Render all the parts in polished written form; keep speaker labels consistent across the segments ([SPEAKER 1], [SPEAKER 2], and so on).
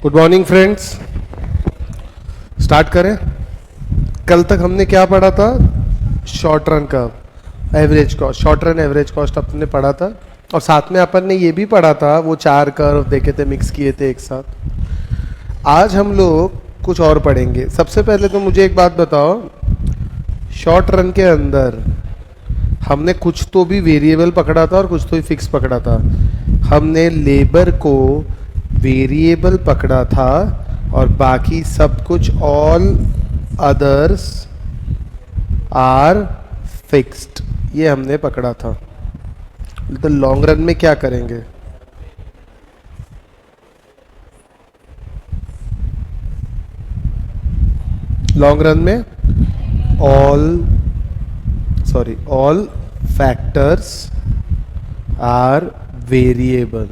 [SPEAKER 1] Good morning friends. Start करें। कल तक हमने क्या पढ़ा था? शॉर्ट रन का average cost, short run average cost अपने पढ़ा था, और साथ में अपन ने ये भी पढ़ा था, वो 4 कर्व देखे थे, मिक्स किए थे एक साथ। आज हम लोग कुछ और पढ़ेंगे। सबसे पहले तो मुझे एक बात बताओ, शॉर्ट रन के अंदर हमने कुछ तो भी वेरिएबल पकड़ा था और कुछ तो भी फिक्स पकड़ा था। हमने लेबर को वेरिएबल पकड़ा था और बाकी सब कुछ ऑल अदर्स आर फिक्स्ड, ये हमने पकड़ा था। तो लॉन्ग रन में क्या करेंगे? लॉन्ग रन में ऑल फैक्टर्स आर वेरिएबल।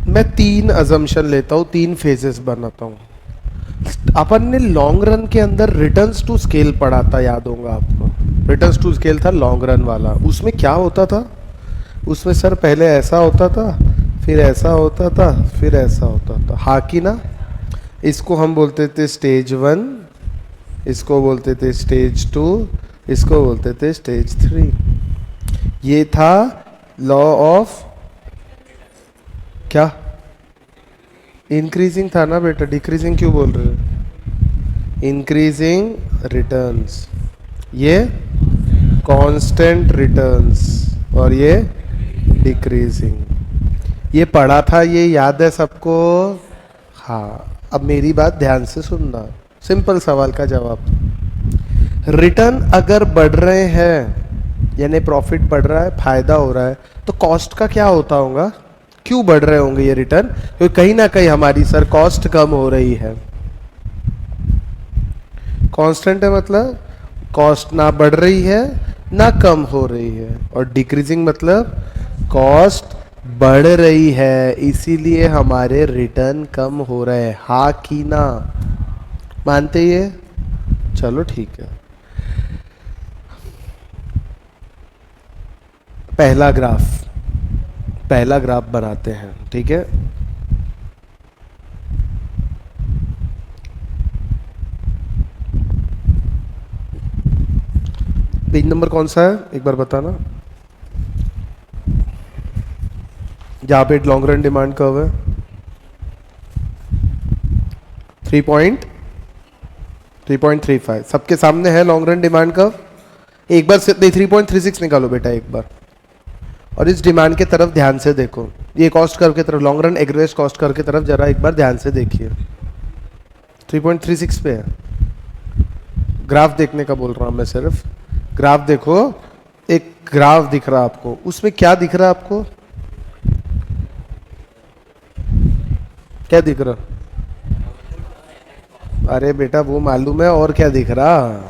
[SPEAKER 1] मैं 3 अजम्पशन लेता हूं, 3 फेजेस बनाता हूं। अपन ने लॉन्ग रन के अंदर रिटर्न्स टू स्केल पढ़ा था, याद होगा आपको। रिटर्न्स टू स्केल था लॉन्ग रन वाला। उसमें क्या होता था? उसमें सर पहले ऐसा होता था, फिर ऐसा होता था, फिर ऐसा होता था, हाँ कि ना? इसको हम बोलते थे स्टेज 1, इसको बोलते थे स्टेज 2, इसको बोलते थे स्टेज 3। ये था लॉ ऑफ क्या? इंक्रीजिंग था ना बेटा, डिक्रीजिंग क्यों बोल रहे हो? इंक्रीजिंग रिटर्न्स, ये कांस्टेंट रिटर्न्स, और ये डिक्रीजिंग। ये पढ़ा था, ये याद है सबको? हाँ। अब मेरी बात ध्यान से सुनना, सिंपल सवाल का जवाब। रिटर्न अगर बढ़ रहे हैं, यानी प्रॉफिट बढ़ रहा है, फायदा हो रहा है, तो कॉस्ट का क्या होता होगा? क्यों बढ़ रहे होंगे ये रिटर्न? क्योंकि कहीं ना कहीं हमारी सर कॉस्ट कम हो रही है। कांस्टेंट है मतलब कॉस्ट ना बढ़ रही है ना कम हो रही है, और डिक्रीजिंग मतलब कॉस्ट बढ़ रही है, इसीलिए हमारे रिटर्न कम हो रहे हैं। हाँ कि ना? मानते ये? चलो ठीक है। पहला ग्राफ बनाते हैं, ठीक है? पेज नंबर कौन सा है एक बार बताना, जहां पे लॉन्ग रन डिमांड कर्व है? 3.35 सबके सामने है लॉन्ग रन डिमांड कर्व। एक बार 3.36 निकालो बेटा एक बार, और इस डिमांड के तरफ ध्यान से देखो। ये कॉस्ट कर्व की तरफ, लॉन्ग रन एग्रेस कॉस्ट कर्व की तरफ जरा एक बार ध्यान से देखिए। 3.36 पे है। ग्राफ देखने का बोल रहा हूं मैं, सिर्फ ग्राफ देखो। एक ग्राफ दिख रहा आपको, उसमें क्या दिख रहा है आपको? क्या दिख रहा? अरे बेटा वो मालूम है, और क्या दिख रहा?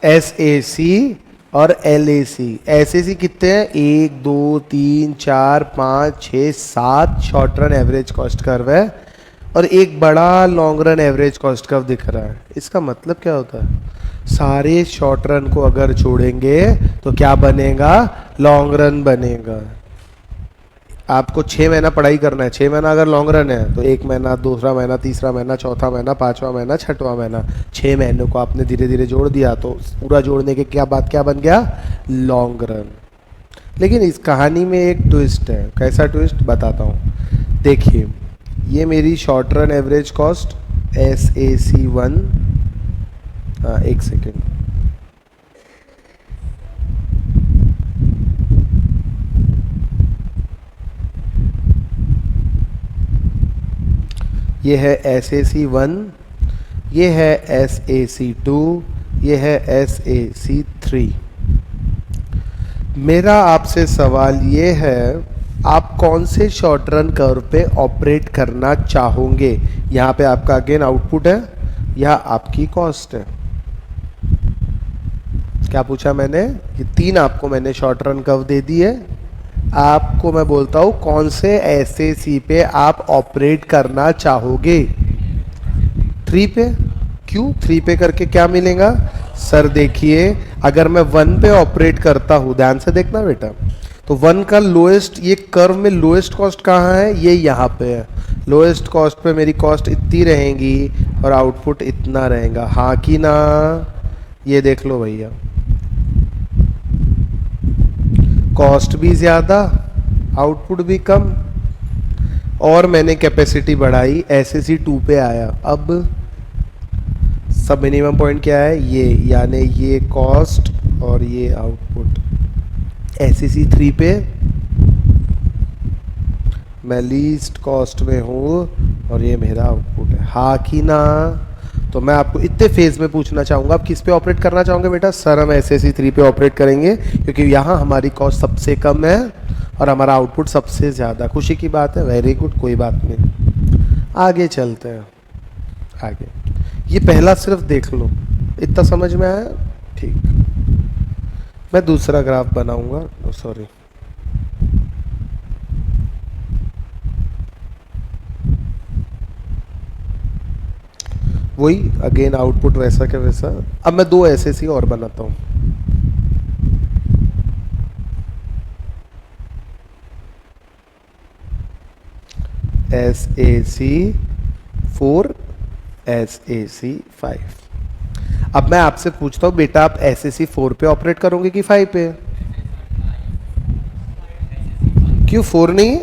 [SPEAKER 1] SAC और LAC। SAC कितने हैं? 1 2 3 4 5 6 7 short run average cost curve है, और एक बड़ा long run average cost curve दिख रहा है। इसका मतलब क्या होता है? सारे शॉर्ट रन को अगर छोड़ेंगे तो क्या बनेगा? लॉन्ग रन बनेगा। आपको 6 महीना पढ़ाई करना है। 6 महीना अगर लॉन्ग रन है तो 1 महीना, दूसरा महीना, तीसरा महीना, चौथा महीना, 5वां महीना, 6वां महीना, 6 महीनों को आपने धीरे धीरे जोड़ दिया, तो पूरा जोड़ने के क्या बात क्या बन गया? Long run. लेकिन इस कहानी में एक ट्विस्ट है। कैसा ट्विस्ट? बताता हूँ। देखिए, ये मेरी short run average cost SAC1। एक सेकेंड, ये है SAC1, ये है SAC2, ये है SAC3। मेरा आपसे सवाल ये है, आप कौन से शॉर्ट रन कर्व पे ऑपरेट करना चाहोगे? यहाँ पे आपका अगेन आउटपुट है या आपकी कॉस्ट है? क्या पूछा मैंने? ये 3 आपको मैंने शॉर्ट रन कर्व दे दी है। आपको मैं बोलता हूं कौन से SAC पे आप ऑपरेट करना चाहोगे? 3 पे। क्यों 3 पे करके क्या मिलेगा? सर देखिए, अगर मैं 1 पे ऑपरेट करता हूं, ध्यान से देखना बेटा, तो वन का लोएस्ट, ये कर्व में लोएस्ट कॉस्ट कहाँ है, ये यहाँ पे है। लोएस्ट कॉस्ट पे मेरी कॉस्ट इतनी रहेंगी और आउटपुट इतना रहेगा, हाँ कि ना? ये देख लो भैया, कॉस्ट भी ज़्यादा, आउटपुट भी कम, और मैंने कैपेसिटी बढ़ाई, एसएससी 2 पे आया। अब सब मिनिमम पॉइंट क्या है, ये, यानी ये कॉस्ट और ये आउटपुट। एसएससी 3 पे मैं लीस्ट कॉस्ट में हूँ और ये मेरा आउटपुट है, हाँ कि ना? तो मैं आपको इतने फेज में पूछना चाहूँगा, आप किस पे ऑपरेट करना चाहोगे बेटा? सर हम एसएससी 3 पे ऑपरेट करेंगे क्योंकि यहाँ हमारी कॉस्ट सबसे कम है और हमारा आउटपुट सबसे ज़्यादा। खुशी की बात है, वेरी गुड, कोई बात नहीं। आगे चलते हैं, आगे। ये पहला सिर्फ देख लो, इतना समझ में आया? ठीक, मैं दूसरा ग्राफ बनाऊंगा, सॉरी। वही अगेन आउटपुट वैसा क्या वैसा। अब मैं 2 एसएससी और बनाता हूँ। SAC 4, SAC 5। अब मैं आपसे पूछता हूँ बेटा, आप SAC 4 पे ऑपरेट करोगे कि 5 पे? क्यों 4 नहीं?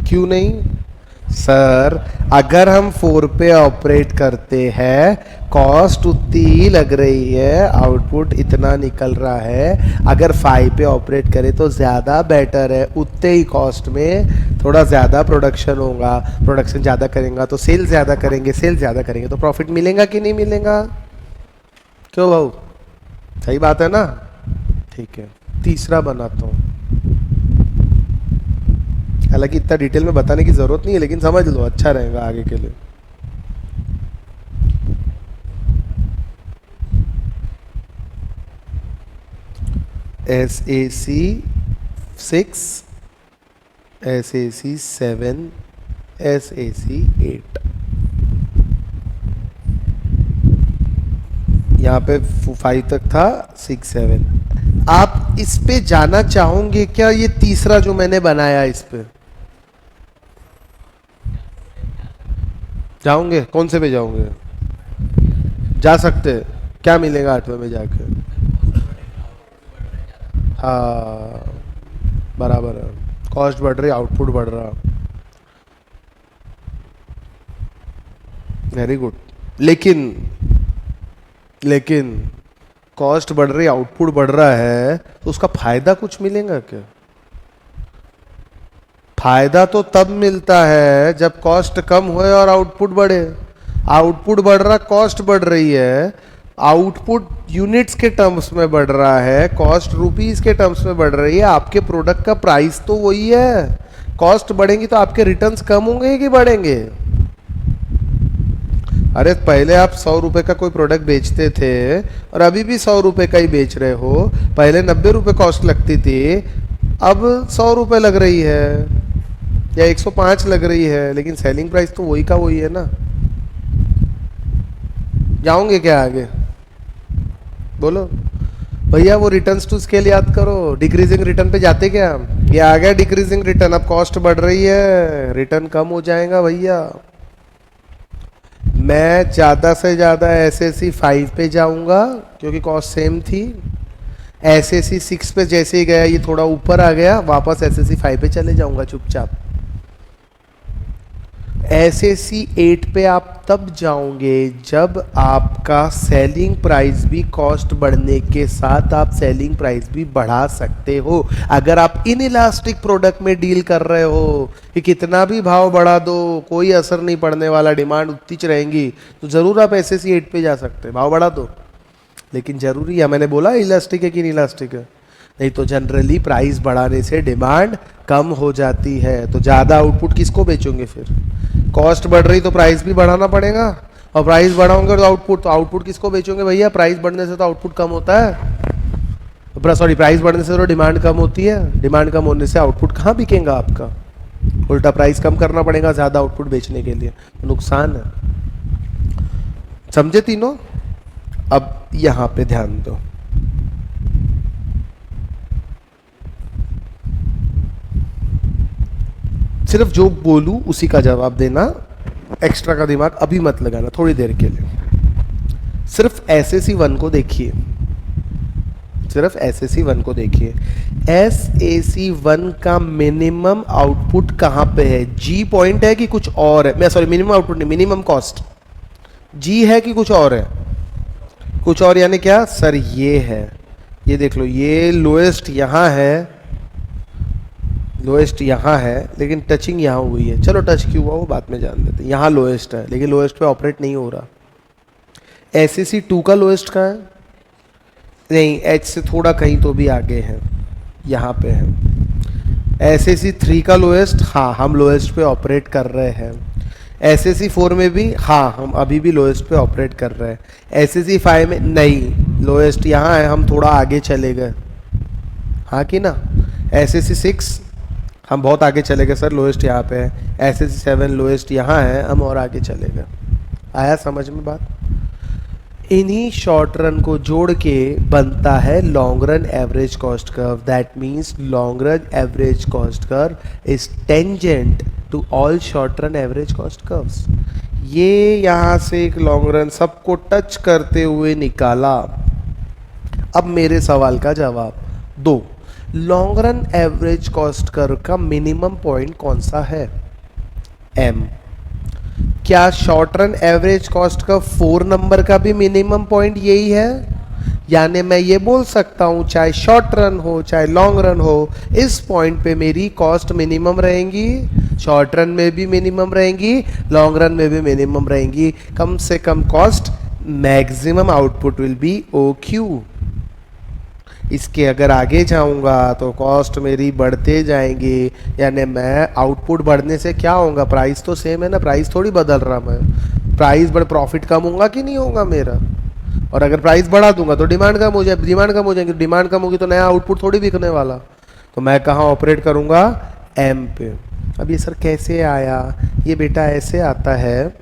[SPEAKER 1] क्यों नहीं सर? अगर हम 4 पे ऑपरेट करते हैं, कॉस्ट उतनी ही लग रही है, आउटपुट इतना निकल रहा है। अगर 5 पे ऑपरेट करें तो ज़्यादा बेटर है, उतने ही कॉस्ट में थोड़ा ज़्यादा प्रोडक्शन होगा, प्रोडक्शन ज़्यादा करेंगे तो सेल ज़्यादा करेंगे, सेल ज़्यादा करेंगे तो प्रॉफिट मिलेगा कि नहीं मिलेगा? क्यों भाऊ, सही बात है ना? ठीक है, तीसरा बनाता हूँ। हालांकि इतना डिटेल में बताने की ज़रूरत नहीं है, लेकिन समझ लो, अच्छा रहेगा आगे के लिए। SAC 6, SAC 7, SAC 8। यहाँ पे 5 तक था, 6, 7। आप इस पे जाना चाहोगे क्या? ये तीसरा जो मैंने बनाया, इस पे जाओगे? कौन से पे जाओगे? जा सकते, क्या मिलेगा 8वें में जाके? हाँ बराबर है, कॉस्ट बढ़ रही, आउटपुट बढ़ रहा। Very good. लेकिन कॉस्ट बढ़ रही, आउटपुट बढ़ रहा है, तो उसका फायदा कुछ मिलेगा क्या? फायदा तो तब मिलता है जब कॉस्ट कम होए और आउटपुट बढ़े। आउटपुट बढ़ रहा, कॉस्ट बढ़ रही है। आउटपुट यूनिट्स के टर्म्स में बढ़ रहा है, कॉस्ट रुपीस के टर्म्स में बढ़ रही है। आपके प्रोडक्ट का प्राइस तो वही है, कॉस्ट बढ़ेंगी तो आपके रिटर्न्स कम होंगे कि बढ़ेंगे? अरे पहले आप 100 रुपए का कोई प्रोडक्ट बेचते थे और अभी भी 100 रुपए का ही बेच रहे हो। पहले 90 रुपए कॉस्ट लगती थी, अब 100 रुपए लग रही है या 105 लग रही है, लेकिन सेलिंग प्राइस तो वही का वही है ना। जाओगे क्या आगे? बोलो भैया, वो रिटर्न्स टू स्केल याद करो, डिक्रीजिंग रिटर्न पे जाते क्या? ये आ गया डिक्रीजिंग रिटर्न, अब कॉस्ट बढ़ रही है, रिटर्न कम हो जाएगा भैया। मैं ज़्यादा से ज़्यादा SAC 5 पे जाऊंगा क्योंकि कॉस्ट सेम थी। SAC 6 पे जैसे ही गया, ये थोड़ा ऊपर आ गया, वापस SAC 5 पे चले जाऊंगा चुपचाप। SAC 8 पे आप तब जाओगे जब आपका सेलिंग प्राइस भी कॉस्ट बढ़ने के साथ आप सेलिंग प्राइस भी बढ़ा सकते हो। अगर आप इनइलास्टिक प्रोडक्ट में डील कर रहे हो कि कितना भी भाव बढ़ा दो कोई असर नहीं पड़ने वाला, डिमांड उतनी च रहेंगी, तो ज़रूर आप SAC 8 पे जा सकते हैं, भाव बढ़ा दो। लेकिन ज़रूरी है, मैंने बोला इलास्टिक है कि इनइलास्टिक है? नहीं तो जनरली प्राइस बढ़ाने से डिमांड कम हो जाती है, तो ज़्यादा आउटपुट किसको बेचोगे फिर? कॉस्ट बढ़ रही तो प्राइस भी बढ़ाना पड़ेगा, और प्राइस बढ़ाओगे तो आउटपुट किसको बेचोगे भैया? प्राइस बढ़ने से तो आउटपुट कम होता है, सॉरी प्राइस बढ़ने से तो डिमांड कम होती है, डिमांड कम होने से आउटपुट कहाँ बिकेगा आपका? उल्टा प्राइस कम करना पड़ेगा ज़्यादा आउटपुट बेचने के लिए, तो नुकसान है। समझे तीनों? अब यहाँ पे ध्यान दो, सिर्फ जो बोलूँ उसी का जवाब देना, एक्स्ट्रा का दिमाग अभी मत लगाना, थोड़ी देर के लिए। सिर्फ SAC1 को देखिए, सिर्फ SAC1 को देखिए। SAC1 का मिनिमम आउटपुट कहाँ पे है? G पॉइंट है कि कुछ और है? मैं सॉरी, मिनिमम आउटपुट नहीं, मिनिमम कॉस्ट G है कि कुछ और है? कुछ और यानी क्या सर? ये है, ये देख लो, ये लोएस्ट यहाँ है, लोएस्ट यहाँ है, लेकिन टचिंग यहाँ हुई है। चलो टच क्यों हुआ वो बाद में जान लेते हैं। यहाँ लोएस्ट है लेकिन लोएस्ट पे ऑपरेट नहीं हो रहा। SAC2 का लोएस्ट कहाँ है? नहीं, H से थोड़ा कहीं तो भी आगे है, यहाँ पे है। SAC3 का लोएस्ट, हाँ हम लोएस्ट पे ऑपरेट कर रहे हैं। SAC4 में भी हाँ हम अभी भी लोएस्ट पे ऑपरेट कर रहे हैं। SAC5 में नहीं, लोएस्ट यहाँ है, हम थोड़ा आगे चले गए, हाँ कि ना। SAC6 हम बहुत आगे चले गए सर, लोएस्ट यहाँ पे है। SAC7 लोएस्ट यहाँ है, हम और आगे चले गए। आया समझ में बात? इन्हीं शॉर्ट रन को जोड़ के बनता है long run average cost curve. That means long run average cost curve is tangent to all short run average cost curves. ये यहाँ से एक लॉन्ग रन सबको टच करते हुए निकाला। अब मेरे सवाल का जवाब दो, long run average cost curve का मिनिमम पॉइंट कौन सा है? M। क्या शॉर्ट रन एवरेज कॉस्ट का 4 नंबर का भी मिनिमम पॉइंट यही है? यानी मैं ये बोल सकता हूं चाहे शॉर्ट रन हो चाहे लॉन्ग रन हो, इस पॉइंट पे मेरी कॉस्ट मिनिमम रहेंगी। शॉर्ट रन में भी मिनिमम रहेंगी, लॉन्ग रन में भी मिनिमम रहेंगी। कम से कम cost, maximum output will be OQ। इसके अगर आगे जाऊंगा तो कॉस्ट मेरी बढ़ते जाएंगी, यानी मैं आउटपुट बढ़ने से क्या होगा? प्राइस तो सेम है ना, प्राइस थोड़ी बदल रहा मैं। प्राइस बढ़, प्रॉफिट कम होगा कि नहीं होगा मेरा? और अगर प्राइस बढ़ा दूंगा तो डिमांड कम हो जाए, डिमांड कम हो जाएगी, डिमांड कम होगी तो नया आउटपुट थोड़ी बिकने वाला। तो मैं कहाँ ऑपरेट करूंगा? M पे। अब ये सर कैसे आया? ये बेटा ऐसे आता है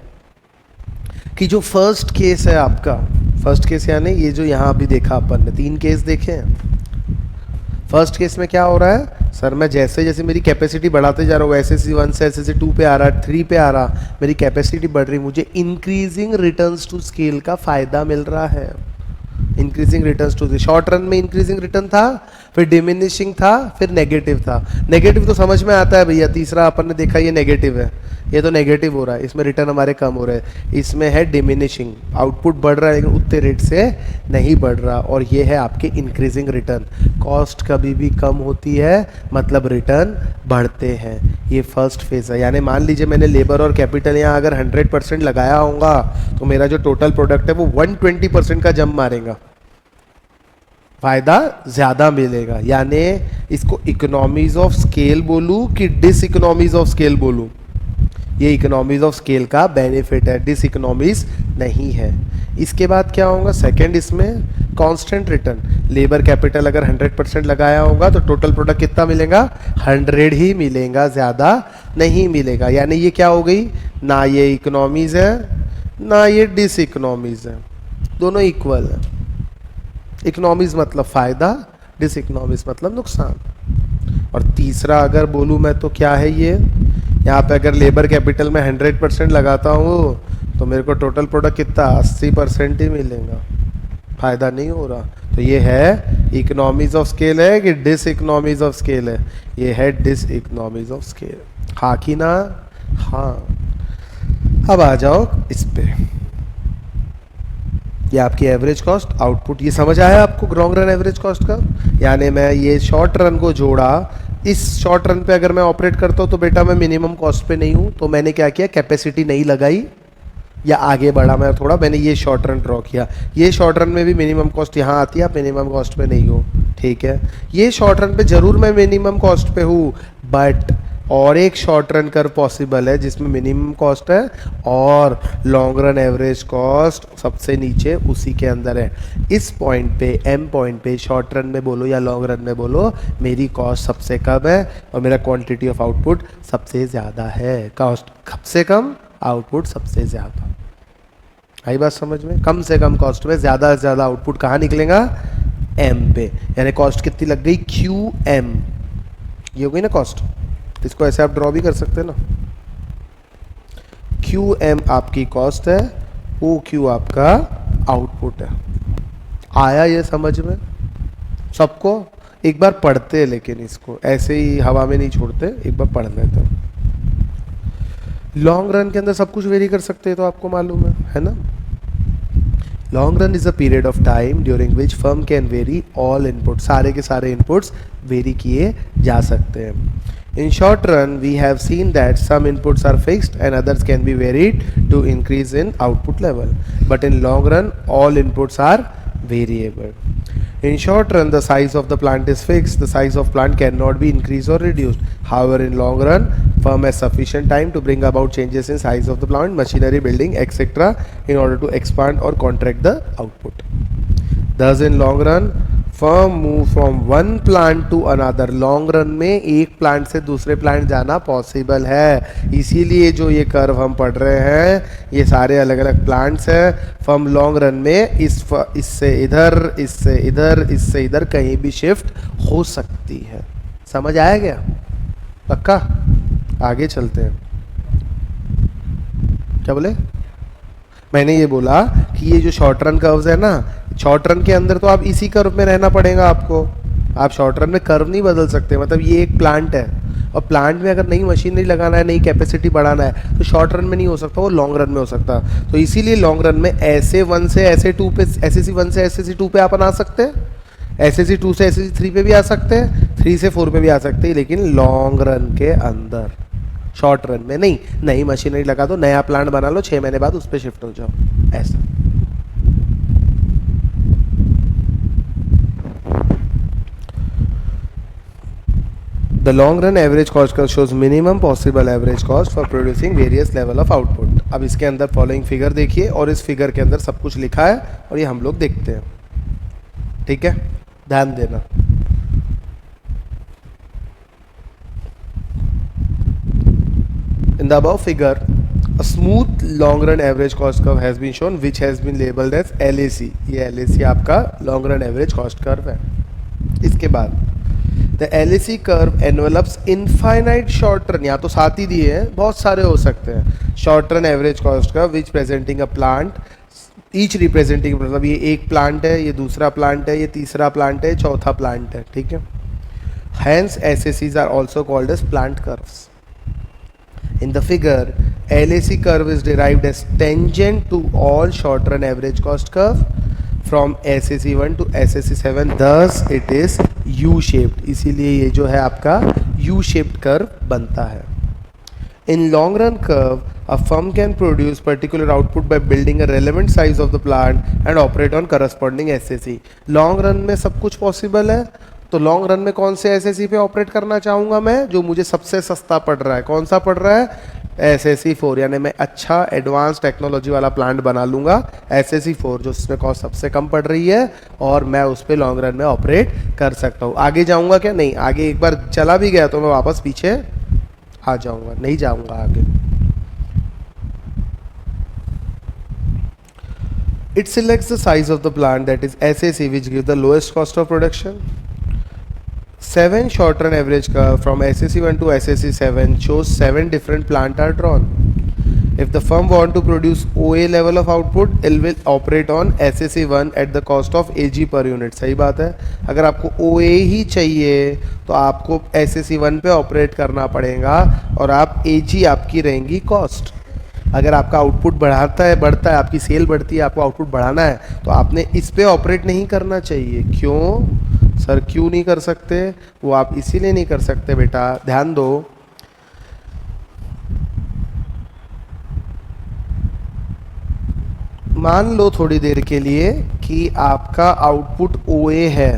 [SPEAKER 1] कि जो फर्स्ट केस है आपका, फर्स्ट केस यानी ये जो यहाँ अभी देखा अपन ने 3 केस देखे हैं। फर्स्ट केस में क्या हो रहा है सर? मैं जैसे जैसे मेरी कैपेसिटी बढ़ाते जा रहा हूँ, SAC1 से SAC2 पे आ रहा, 3 पे आ रहा, मेरी कैपेसिटी बढ़ रही, मुझे इंक्रीजिंग रिटर्न्स टू स्केल का फायदा मिल रहा है। Increasing returns to, short run में इंक्रीजिंग रिटर्न था, फिर डिमिनिशिंग था, फिर नेगेटिव था। नेगेटिव तो समझ में आता है भैया, तीसरा अपन ने देखा ये नेगेटिव है, ये तो नेगेटिव हो रहा है, इसमें रिटर्न हमारे कम हो रहे हैं। इसमें है डिमिनिशिंग, आउटपुट बढ़ रहा है लेकिन उतने रेट से नहीं बढ़ रहा। और ये है आपके इंक्रीजिंग रिटर्न। कॉस्ट कभी भी कम होती है मतलब रिटर्न बढ़ते हैं। ये फर्स्ट फेज है। यानी मान लीजिए मैंने लेबर और कैपिटल यहाँ अगर 100% लगाया होगा तो मेरा जो टोटल प्रोडक्ट है वो 120% का जंप मारेगा, फायदा ज्यादा मिलेगा। यानी इसको इकोनॉमीज ऑफ स्केल बोलूं कि डिस इकोनॉमीज ऑफ स्केल बोलूं? ये इकोनॉमीज ऑफ स्केल का बेनिफिट है, डिस इकोनॉमीज नहीं है। इसके बाद क्या होगा? सेकंड, इसमें कांस्टेंट रिटर्न। लेबर कैपिटल अगर 100% लगाया होगा तो टोटल प्रोडक्ट कितना मिलेगा? 100 ही मिलेगा, ज़्यादा नहीं मिलेगा। यानी ये क्या हो गई? ना ये इकोनॉमीज है ना ये डिस इकोनॉमीज है, दोनों इक्वल है। इकोनॉमीज मतलब फ़ायदा, डिस इकोनॉमीज मतलब नुकसान। और तीसरा अगर बोलूँ मैं तो क्या है ये? यहाँ पे अगर लेबर कैपिटल में 100% लगाता हूँ तो मेरे को टोटल प्रोडक्ट कितना? 80% ही मिलेगा, फ़ायदा नहीं हो रहा। तो ये है इकोनॉमीज ऑफ स्केल है कि डिस इकोनॉमीज ऑफ स्केल है? ये है डिस इकोनॉमीज ऑफ स्केल। हाँ कि ना? हाँ। अब आ जाओ इस पे, ये आपकी एवरेज कॉस्ट आउटपुट। ये समझ आया आपको लॉन्ग रन एवरेज कॉस्ट का? यानी मैं ये शॉर्ट रन को जोड़ा, इस शॉर्ट रन पे अगर मैं ऑपरेट करता हूँ तो बेटा मैं मिनिमम कॉस्ट पे नहीं हूँ, तो मैंने क्या किया? कैपेसिटी नहीं लगाई या आगे बढ़ा मैं थोड़ा, मैंने ये शॉर्ट रन ड्रॉ किया। ये शॉर्ट रन में भी मिनिमम कॉस्ट यहाँ आती है, आप मिनिमम कॉस्ट पे नहीं हो, ठीक है। ये शॉर्ट रन पे जरूर मैं मिनिमम कॉस्ट पे हूँ, बट और एक शॉर्ट रन कर पॉसिबल है जिसमें मिनिमम कॉस्ट है और लॉन्ग रन एवरेज कॉस्ट सबसे नीचे उसी के अंदर है। इस पॉइंट पे, M पॉइंट पे, शॉर्ट रन में बोलो या लॉन्ग रन में बोलो, मेरी कॉस्ट सबसे कम है और मेरा क्वांटिटी ऑफ आउटपुट सबसे ज़्यादा है। कॉस्ट सबसे कम, आउटपुट सबसे ज़्यादा। आई बात समझ में? कम से कम कॉस्ट में ज़्यादा से ज़्यादा आउटपुट कहाँ निकलेगा? M पे। यानी कॉस्ट कितनी लग गई? QM। ये हो गई ना कॉस्ट। इसको ऐसे आप ड्रॉ भी कर सकते हैं ना। क्यू एम आपकी कॉस्ट है, ओ क्यू आपका आउटपुट है। आया ये समझ में सबको? एक बार पढ़ते हैं, लेकिन इसको ऐसे ही हवा में नहीं छोड़ते, एक बार पढ़ लेते हैं। लॉन्ग रन के अंदर सब कुछ वेरी कर सकते हैं, तो आपको मालूम है ना। Long run is a period of time during which firm can very all input, सारे के सारे इनपुट्स वेरी किए जा सकते हैं। In short run, we have seen that some inputs are fixed and others can be varied to increase in output level. But in long run, all inputs are variable. In short run, the size of the plant is fixed. The size of plant cannot be increased or reduced. However, in long run, firm has sufficient time to bring about changes in size of the plant, machinery, building, etc. in order to expand or contract the output. Thus, in long run, firm move from one plant to another. Long run में एक plant से दूसरे plant जाना possible है, इसीलिए जो ये curve हम पढ़ रहे हैं ये सारे अलग अलग प्लांट्स हैं। फर्म लॉन्ग रन में इससे इधर, इससे इधर, इससे इधर कहीं भी शिफ्ट हो सकती है। समझ आया क्या? पक्का? आगे चलते हैं। क्या बोले? मैंने ये बोला कि ये जो शॉर्ट रन कर्व्स है ना, शॉर्ट रन के अंदर तो आप इसी कर्व में रहना पड़ेगा आपको। आप शॉर्ट रन में कर्व नहीं बदल सकते। मतलब ये एक प्लांट है और प्लांट में अगर नई मशीनरी लगाना है, नई कैपेसिटी बढ़ाना है, तो शॉर्ट रन में नहीं हो सकता, वो लॉन्ग रन में हो सकता। तो इसीलिए लॉन्ग रन में ऐसे 1 से ऐसे 2 पे, SAC 1 से SAC 2 पे आप बना सकते हैं, SAC 2 से SAC 3 पे भी आ सकते हैं, 3 से 4 पे भी आ सकते हैं, लेकिन लॉन्ग रन के अंदर। शॉर्ट रन में नहीं। नई मशीनरी लगा दो, नया प्लांट बना लो, 6 महीने बाद उस पर शिफ्ट हो जाओ, ऐसा। The long run average cost curve shows minimum possible average cost for producing various level of output. अब इसके अंदर फॉलोइंग फिगर देखिए और इस फिगर के अंदर सब कुछ लिखा है और ये हम लोग देखते हैं, ठीक है? ध्यान देना। In the above figure, a smooth long run average cost curve has been shown, which has been labeled as LAC. ये LAC आपका long run average cost curve है। इसके बाद The LAC curve envelops infinite short run, या तो साथ ही दिए हैं, बहुत सारे हो सकते हैं। Short run average cost curve which presenting a plant, each representing, मतलब ये एक प्लांट है, ये दूसरा प्लांट है, ये तीसरा प्लांट है, चौथा प्लांट है, ठीक है? Hence SACs are also called as plant curves. In the figure, LAC curve is derived as tangent to all short run average cost curve from SAC 1 to SAC 7, thus it is U-shaped. इसीलिए ये जो है आपका U-shaped curve बनता है। In long run curve, a firm can produce particular output by building a relevant size of the plant and operate on corresponding SAC. Long run में सब कुछ possible है, तो लॉन्ग रन में कौन से SAC पे ऑपरेट करना चाहूँगा मैं? जो मुझे सबसे सस्ता पड़ रहा है। कौन सा पड़ रहा है? SAC 4, यानी मैं अच्छा एडवांस टेक्नोलॉजी वाला प्लांट बना लूँगा SAC 4, जो उसमें कॉस्ट सबसे कम पड़ रही है और मैं उस पर लॉन्ग रन में ऑपरेट कर सकता हूँ। आगे जाऊँगा क्या? नहीं, आगे एक बार चला भी गया तो मैं वापस पीछे आ जाऊँगा, नहीं जाऊँगा आगे। It selects the size of the plant, that is SAC, which gives the lowest cost of production. 7 short run average curve from SAC 1 to SAC 7 shows 7 different plants are drawn. If the firm want to produce OA level of output, it will operate on SAC 1 at the cost of AG per unit. सही बात है। अगर आपको OA ही चाहिए तो आपको SAC 1 पे operate करना पड़ेगा और आप AG आपकी रहेंगी कॉस्ट। अगर आपका आउटपुट बढ़ता है, आपकी सेल बढ़ती है, आपको आउटपुट बढ़ाना है, तो आपने इस पे ऑपरेट नहीं करना चाहिए। क्यों सर, क्यों नहीं कर सकते? वो आप इसीलिए नहीं कर सकते बेटा, ध्यान दो। मान लो थोड़ी देर के लिए कि आपका आउटपुट OA है,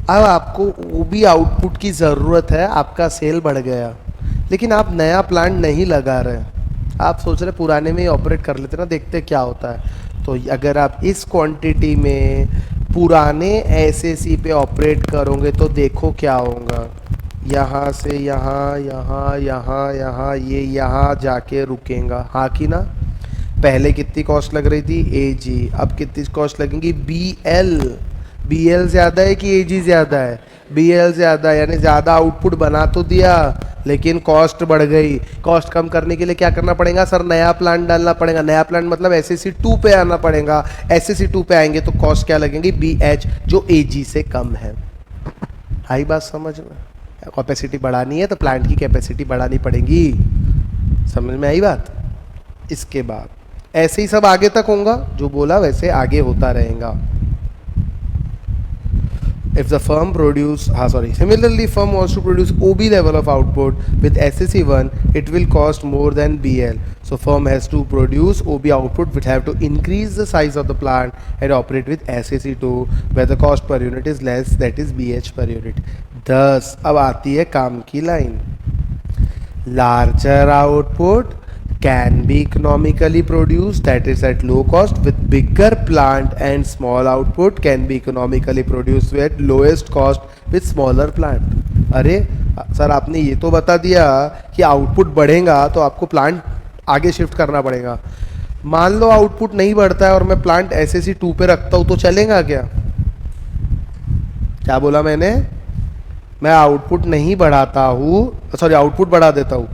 [SPEAKER 1] अब आपको OB आउटपुट की ज़रूरत है, आपका सेल बढ़ गया, लेकिन आप नया प्लांट नहीं लगा रहे, आप सोच रहे पुराने में ही ऑपरेट कर लेते ना, देखते क्या होता है। तो अगर आप इस क्वांटिटी में पुराने SAC पे ऑपरेट करोगे तो देखो क्या होगा, यहाँ से यहाँ, यहाँ, यहाँ, यहाँ, ये यहाँ जाके रुकेगा, हाँ कि ना? पहले कितनी कॉस्ट लग रही थी? AG, अब कितनी कॉस्ट लगेंगी? BL ज़्यादा है कि AG ज़्यादा है? BL ज़्यादा है, यानी ज़्यादा आउटपुट बना तो दिया लेकिन कॉस्ट बढ़ गई। कॉस्ट कम करने के लिए क्या करना पड़ेगा सर? नया प्लांट डालना पड़ेगा। नया प्लांट मतलब एसएससी 2 पे आना पड़ेगा। एसएससी 2 पे आएंगे तो कॉस्ट क्या लगेंगी? BH, जो AG से कम है। आई बात समझ में? कैपेसिटी बढ़ानी है तो प्लांट की कैपेसिटी बढ़ानी पड़ेगी। समझ में आई बात? इसके बाद ऐसे ही सब आगे तक होगा, जो बोला वैसे आगे होता रहेगा। If the firm similarly firm wants to produce OB level of output with SSC1, it will cost more than BL. So firm has to produce OB output which have to increase the size of the plant and operate with SSC2 where the cost per unit is less, that is BH per unit. Thus अब आती है काम की line. Larger output can be economically produced, that is at low cost, with bigger plant, and small output can be economically produced at lowest cost with smaller plant। अरे sir आपने ये तो बता दिया कि आउटपुट बढ़ेगा तो आपको प्लांट आगे शिफ्ट करना पड़ेगा। मान लो आउटपुट नहीं बढ़ता है और मैं प्लांट SSC 2 पे रखता हूँ तो चलेगा क्या? क्या बोला मैंने? मैं आउटपुट नहीं बढ़ाता हूँ, सॉरी आउटपुट बढ़ा देता हूँ।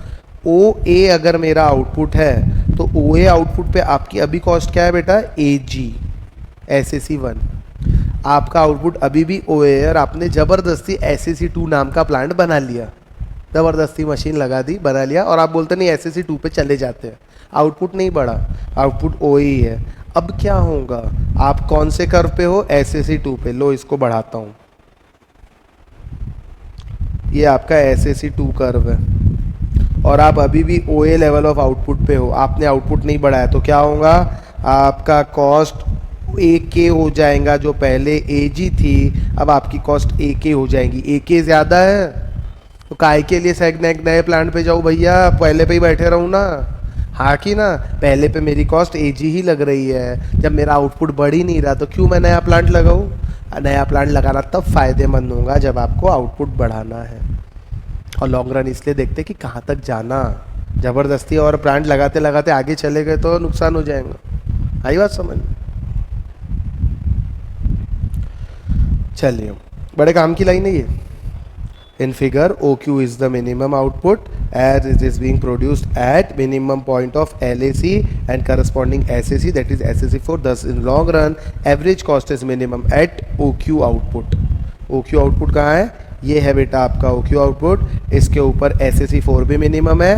[SPEAKER 1] OA अगर मेरा आउटपुट है तो OA आउटपुट पे आपकी अभी कॉस्ट क्या है बेटा? AG, SSC1। आपका आउटपुट अभी भी OA है और आपने ज़बरदस्ती SSC 2 नाम का प्लांट बना लिया, ज़बरदस्ती मशीन लगा दी, बना लिया, और आप बोलते नहीं SSC 2 पे चले जाते हैं। आउटपुट नहीं बढ़ा, आउटपुट OA ही है। अब क्या होगा? आप कौन से कर्व पे हो? SSC 2 पे। लो इसको बढ़ाता हूँ, ये आपका SSC 2 कर्व है और आप अभी भी OA लेवल ऑफ आउटपुट पे हो। आपने आउटपुट नहीं बढ़ाया तो क्या होगा? आपका कॉस्ट AK हो जाएगा, जो पहले AG थी अब आपकी कॉस्ट AK हो जाएगी। AK ज़्यादा है तो काय के लिए नए प्लांट पे जाऊँ भैया? पहले पे ही बैठे रहूँ ना। हाँ कि ना? पहले पे मेरी कॉस्ट AG ही लग रही है, जब मेरा आउटपुट बढ़ ही नहीं रहा तो क्यों मैं नया प्लांट लगाऊँ? नया प्लांट लगाना तब फायदेमंद होगा जब आपको आउटपुट बढ़ाना है। और लॉन्ग रन इसलिए देखते कि कहाँ तक जाना। ज़बरदस्ती और प्लांट लगाते लगाते आगे चले गए तो नुकसान हो जाएगा। आई बात समझ? चलिए, बड़े काम की लाइन है ये। In figure OQ is the minimum output as it is being produced at minimum point of LAC and corresponding SAC, that is SSC4. Thus in long run average cost is minimum at OQ output। OQ output कहाँ है? ये है बेटा आपका OQ output. इसके ऊपर SSC4 भी minimum है,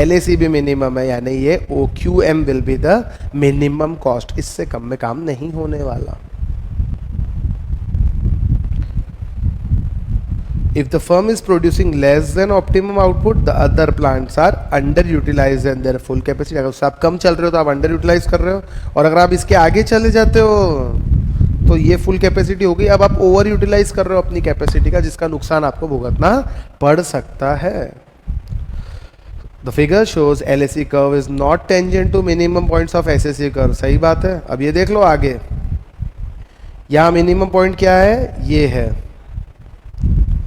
[SPEAKER 1] LAC भी मिनिमम है, यानी ये OQM will be the minimum cost. इससे कम में काम नहीं होने वाला। If the firm is producing less than optimum output, the other plants are underutilized and their full capacity। अगर उससे आप कम चल रहे हो तो आप underutilize कर रहे हो, और अगर आप इसके आगे चले जाते हो तो ये फुल कैपेसिटी हो गई। अब आप ओवर यूटिलाइज कर रहे हो अपनी कैपेसिटी का, जिसका नुकसान आपको भुगतना पड़ सकता है। The figure shows LAC curve is not tangent to minimum points of SSC curve. सही बात है। अब ये देख लो आगे, यहाँ मिनिमम पॉइंट क्या है? ये है।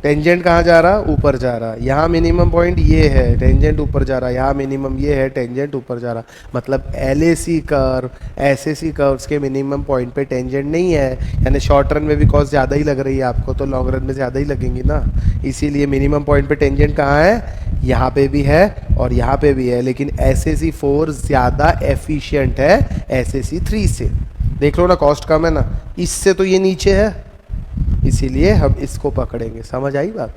[SPEAKER 1] टेंजेंट कहाँ जा रहा? ऊपर जा रहा। यहाँ मिनिमम पॉइंट ये है, टेंजेंट ऊपर जा रहा। यहाँ मिनिमम ये है, टेंजेंट ऊपर जा रहा। मतलब LAC कर्व SSC कर्व्स के मिनिमम पॉइंट पे टेंजेंट नहीं है, यानी शॉर्ट रन में भी कॉस्ट ज़्यादा ही लग रही है आपको, तो लॉन्ग रन में ज़्यादा ही लगेंगी ना। इसीलिए मिनिमम पॉइंट पे टेंजेंट कहाँ है? यहाँ पे भी है और यहाँ पे भी है, लेकिन SSC4 ज़्यादा एफिशिएंट है SSC3 से। देख लो ना, कॉस्ट कम है ना, इससे तो ये नीचे है, इसीलिए हम इसको पकड़ेंगे। समझ आई बात?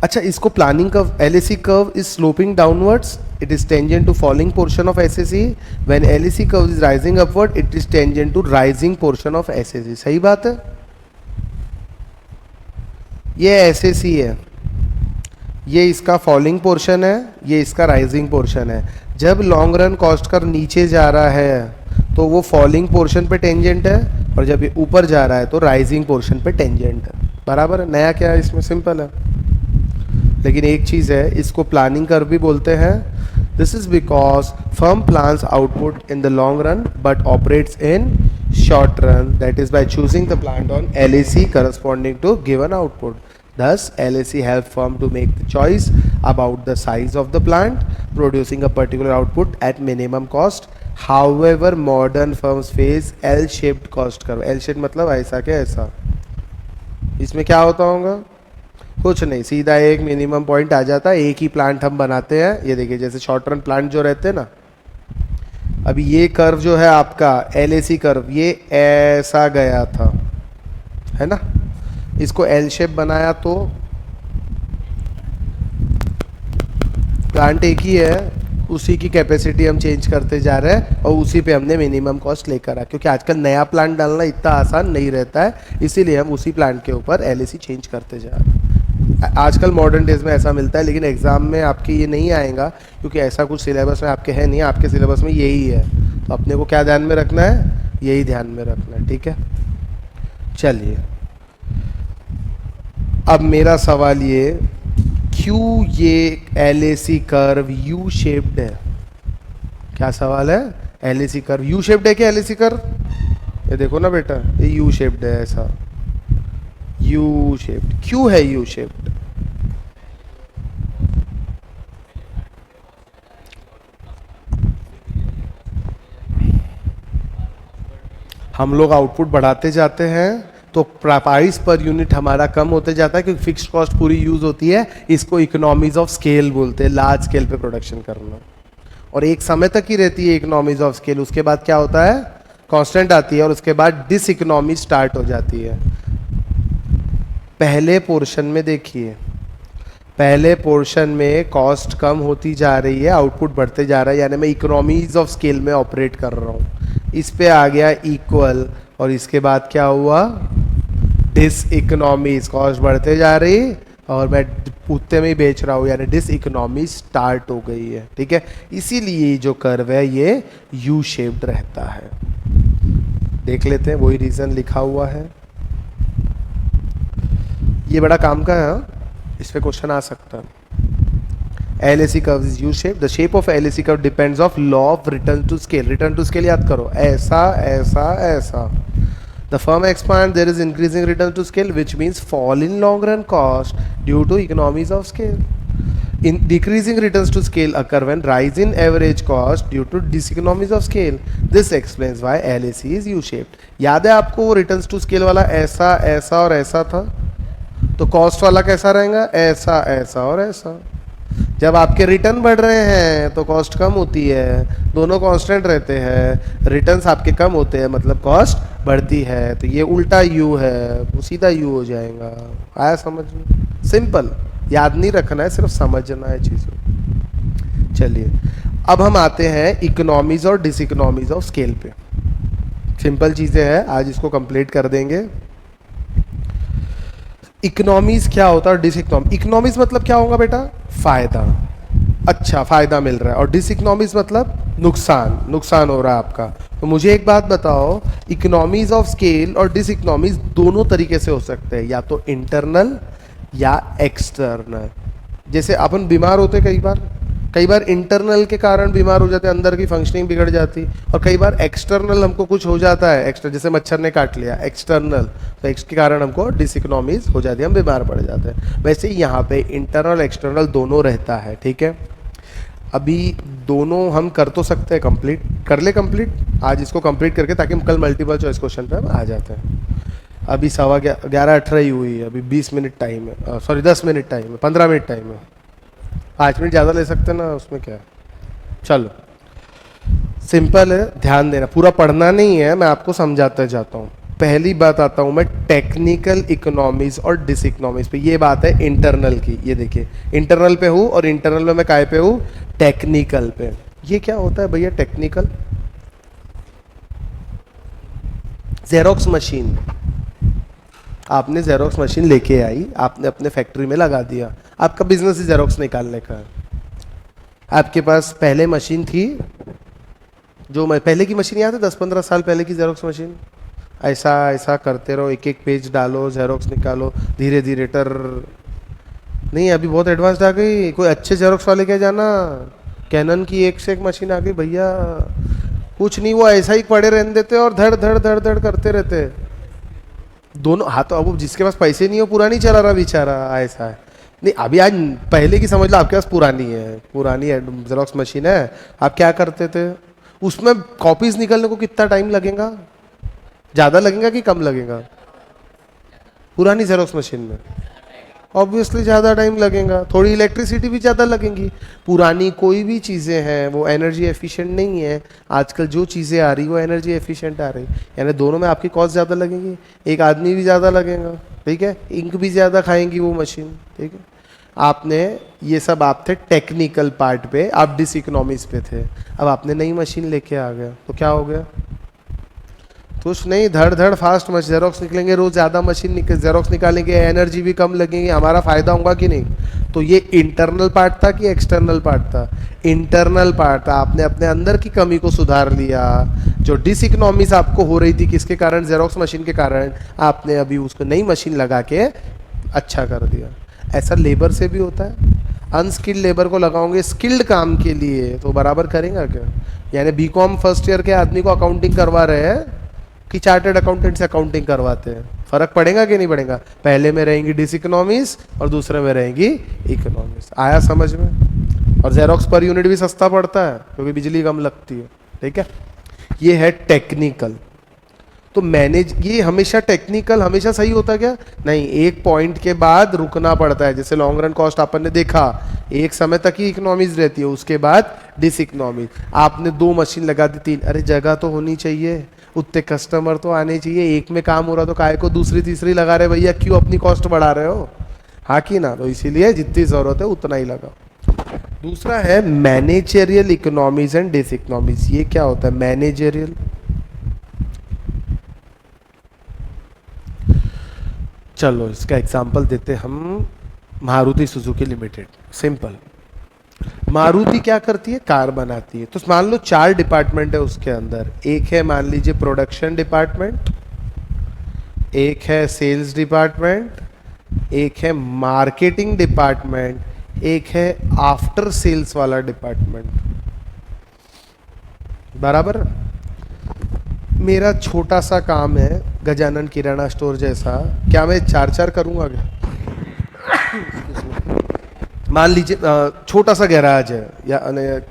[SPEAKER 1] अच्छा, इसको planning curve LAC curve is sloping downwards, it is tangent to falling portion of SSC। When LAC curve is rising upward, it is tangent to rising portion of SSC। सही बात है। ये SSC है, ये इसका फॉलिंग पोर्शन है, ये इसका राइजिंग पोर्शन है। जब लॉन्ग रन कॉस्ट कर्व नीचे जा रहा है तो वो फॉलिंग पोर्शन पे टेंजेंट है, और जब ये ऊपर जा रहा है तो राइजिंग पोर्शन पे टेंजेंट है। बराबर है। नया क्या है इसमें? सिंपल है। लेकिन एक चीज़ है, इसको प्लानिंग कर्व भी बोलते हैं। This is because firm plans output in the long run but operates in short run, that is by choosing the plant on LAC corresponding to given output. Thus, LAC help firm to make the choice about the size of the plant producing a particular output at minimum cost. However, modern firms face L-shaped cost curve. L-shaped मतलब ऐसा के ऐसा, इसमें क्या होता होगा? कुछ नहीं, सीधा एक मिनिमम पॉइंट आ जाता है। एक ही प्लांट हम बनाते हैं, ये देखिए जैसे शॉर्ट रन प्लांट जो रहते हैं ना, अभी ये कर्व जो है आपका LAC कर्व, ये ऐसा गया था, है ना, इसको एल शेप बनाया तो प्लांट एक ही है, उसी की कैपेसिटी हम चेंज करते जा रहे हैं और उसी पे हमने मिनिमम कॉस्ट लेकर आ, क्योंकि आजकल नया प्लांट डालना इतना आसान नहीं रहता है, इसीलिए हम उसी प्लांट के ऊपर LAC चेंज करते जा रहे हैं। आजकल मॉडर्न डेज में ऐसा मिलता है, लेकिन एग्जाम में आपके ये नहीं आएगा, क्योंकि ऐसा कुछ सिलेबस में आपके है नहीं, आपके सिलेबस में यही है। तो अपने को क्या ध्यान में रखना है? यही ध्यान में रखना है, ठीक है। चलिए, अब मेरा सवाल ये, क्यों ये LAC कर्व यू शेप्ड है? क्या सवाल है? LAC कर्व यू शेप्ड है क्या? LAC कर्व, ये देखो ना बेटा, ये यू शेप्ड है, ऐसा यू शेप्ड। क्यों है यू शेप्ड? हम लोग आउटपुट बढ़ाते जाते हैं तो प्राइस पर यूनिट हमारा कम होते जाता है, क्योंकि फिक्स्ड कॉस्ट पूरी यूज होती है। इसको इकोनॉमीज ऑफ स्केल बोलते हैं, लार्ज स्केल पे प्रोडक्शन करना। और एक समय तक ही रहती है इकोनॉमीज ऑफ स्केल, उसके बाद क्या होता है? कांस्टेंट आती है और उसके बाद डिस इकोनॉमी स्टार्ट हो जाती है। पहले पोर्शन में देखिए, पहले पोर्शन में कॉस्ट कम होती जा रही है, आउटपुट बढ़ते जा रहा है, यानी मैं इकोनॉमीज ऑफ स्केल में ऑपरेट कर रहा हूँ। इस पे आ गया इक्वल, और इसके बाद क्या हुआ? डिस इकोनॉमीज, कॉस्ट बढ़ते जा रही और मैं उतने में ही बेच रहा हूँ, यानी डिस इकोनॉमी स्टार्ट हो गई है, ठीक है। इसीलिए जो कर्व है ये यू शेप्ड रहता है। देख लेते हैं, वही रीजन लिखा हुआ है। ये बड़ा काम का है, हाँ? इस पे क्वेश्चन आ सकता है। LAC curve is U-shaped. The shape of LAC curve depends of law of return to scale. Return to scale याद करो, ऐसा ऐसा ऐसा। The firm expands, there is increasing return to scale, which means fall in long run cost due to economies of scale. In decreasing returns to scale occur when rise in average cost due to diseconomies of scale. This explains why LAC is U-shaped. याद है आपको वो returns to scale वाला ऐसा ऐसा और ऐसा था? तो कॉस्ट वाला कैसा रहेगा? ऐसा ऐसा और ऐसा। जब आपके रिटर्न बढ़ रहे हैं तो कॉस्ट कम होती है, दोनों कांस्टेंट रहते हैं, रिटर्न्स आपके कम होते हैं, मतलब कॉस्ट बढ़ती है। तो ये उल्टा यू है, वो सीधा यू हो जाएगा। आया समझ में? सिंपल, याद नहीं रखना है, सिर्फ समझना है चीज़ों। चलिए, अब हम आते हैं इकोनॉमीज और डिसइकोनॉमीज ऑफ स्केल पे। सिंपल चीज़ें हैं, आज इसको कंप्लीट कर देंगे। इकोनॉमीज क्या होता है और डिसइकोनॉमी? इकोनॉमीज मतलब क्या होगा बेटा? फायदा, अच्छा फायदा मिल रहा है। और डिसइकोनॉमीज मतलब नुकसान, नुकसान हो रहा है आपका। तो मुझे एक बात बताओ, इकोनॉमीज ऑफ स्केल और डिसइकोनॉमीज दोनों तरीके से हो सकते हैं, या तो इंटरनल या एक्सटर्नल। जैसे अपन बीमार होते कई बार इंटरनल के कारण बीमार हो जाते हैं, अंदर की फंक्शनिंग बिगड़ जाती, और कई बार एक्सटर्नल हमको कुछ हो जाता है, एक्स्ट्रा जैसे मच्छर ने काट लिया, एक्सटर्नल, तो एक्स के कारण हमको डिसइकोनॉमीज हो जाती है, हम बीमार पड़ जाते हैं। वैसे ही यहाँ पे इंटरनल एक्सटर्नल दोनों रहता है, ठीक है। अभी दोनों हम कर तो सकते हैं, कंप्लीट कर ले, कंप्लीट आज इसको कंप्लीट करके, ताकि हम कल मल्टीपल चॉइस क्वेश्चन पे हम आ जाते हैं। अभी 11:18 ही हुई है, अभी 20 मिनट टाइम है, सॉरी 10 मिनट टाइम है, 15 मिनट टाइम है, 5 मिनट ज़्यादा ले सकते हैं ना, उसमें क्या है। चलो, सिंपल है, ध्यान देना, पूरा पढ़ना नहीं है, मैं आपको समझाता जाता हूँ। पहली बात आता हूँ मैं टेक्निकल इकोनॉमीज और डिसइकोनॉमीज पे। ये बात है इंटरनल की, ये देखिए इंटरनल पे हूँ, और इंटरनल में मैं काय पे हूँ? टेक्निकल पे। ये क्या होता है भैया टेक्निकल? जेरोक्स मशीन, आपने जेरोक्स मशीन लेके आई, आपने अपने फैक्ट्री में लगा दिया, आपका बिजनेस ही जेरोक्स निकालने का है। आपके पास पहले मशीन थी, जो पहले की मशीन याद है, 10-15 साल पहले की जेरोक्स मशीन, ऐसा ऐसा करते रहो, एक एक पेज डालो, जेरोक्स निकालो, धीरे धीरे टर। नहीं, अभी बहुत एडवांस्ड आ गई, कोई अच्छे जेरोक्स वाले क्या जाना, कैनन की एक से एक मशीन आ गई भैया, कुछ नहीं, वो ऐसा ही पड़े रहने देते और धड़ धड़ धड़ धड़ करते रहते दोनों हाथ। अब जिसके पास पैसे नहीं हो, पूरा नहीं चला रहा बेचारा, ऐसा है। नहीं, अभी आज पहले की समझ लो, आपके पास पुरानी है, पुरानी जेरोक्स मशीन है, आप क्या करते थे, उसमें कॉपीज निकलने को कितना टाइम लगेगा? ज़्यादा लगेगा कि कम लगेगा? पुरानी जेरोक्स मशीन में? ऑब्वियसली ज़्यादा टाइम लगेगा, थोड़ी इलेक्ट्रिसिटी भी ज़्यादा लगेंगी। पुरानी कोई भी चीज़ें हैं वो एनर्जी एफिशिएंट नहीं है, आजकल जो चीज़ें आ रही वो एनर्जी एफिशिएंट आ रही, यानी दोनों में आपकी कॉस्ट ज़्यादा लगेगी, एक आदमी भी ज़्यादा लगेगा, ठीक है, इंक भी ज़्यादा खाएंगी वो मशीन, ठीक है। आपने ये सब आप थे टेक्निकल पार्ट पे, आप डिस इकोनॉमिक्स पे थे, अब आपने नई मशीन लेके आ गया तो क्या हो गया? कुछ नहीं, धड़ धड़ फास्ट मशीन जेरोक्स निकलेंगे रोज, ज़्यादा मशीन जेरोक्स निकालेंगे, एनर्जी भी कम लगेगी, हमारा फायदा होगा कि नहीं? तो ये इंटरनल पार्ट था कि एक्सटर्नल पार्ट था? इंटरनल पार्ट था। आपने अपने अंदर की कमी को सुधार लिया, जो डिस इकोनॉमिक्स आपको हो रही थी किसके कारण? जेरोक्स मशीन के कारण। आपने अभी उसको नई मशीन लगा के अच्छा कर दिया। ऐसा लेबर से भी होता है, अनस्किल्ड लेबर को लगाओगे स्किल्ड काम के लिए तो बराबर करेगा क्या? यानी बीकॉम फर्स्ट ईयर के आदमी को अकाउंटिंग करवा रहे हैं कि चार्टर्ड अकाउंटेंट से अकाउंटिंग करवाते हैं? फर्क पड़ेगा कि नहीं पड़ेगा? पहले में रहेंगी डिस इकोनॉमिक्स और दूसरे में रहेंगी इकोनॉमिक्स। आया समझ में? और जेरोक्स पर यूनिट भी सस्ता पड़ता है क्योंकि बिजली कम लगती है, ठीक है। ये है टेक्निकल। तो मैनेज, ये हमेशा टेक्निकल हमेशा सही होता क्या? नहीं, एक पॉइंट के बाद रुकना पड़ता है। जैसे लॉन्ग रन कॉस्ट अपन ने देखा, एक समय तक ही इकोनॉमीज रहती है, उसके बाद डिस इकोनॉमीज। आपने 2 मशीन लगा दी, 3, अरे जगह तो होनी चाहिए, उतने कस्टमर तो आने चाहिए, एक में काम हो रहा तो काहे को दूसरी तीसरी लगा रहे भैया, क्यों अपनी कॉस्ट बढ़ा रहे हो? हाँ कि ना? तो इसीलिए जितनी जरूरत है उतना ही लगाओ। दूसरा है managerial economies and diseconomies. ये क्या होता है मैनेजरियल? चलो इसका एग्जांपल देते हम, Maruti Suzuki limited. Simple, Maruti क्या करती है? कार बनाती है। तो मान लो 4 डिपार्टमेंट है उसके अंदर। एक है मान लीजिए प्रोडक्शन डिपार्टमेंट, एक है सेल्स डिपार्टमेंट, एक है मार्केटिंग डिपार्टमेंट, एक है आफ्टर सेल्स वाला डिपार्टमेंट, बराबर। मेरा छोटा सा काम है गजानन किराना स्टोर जैसा, क्या मैं 4-4 करूंगा क्या? मान लीजिए छोटा सा गैराज है, या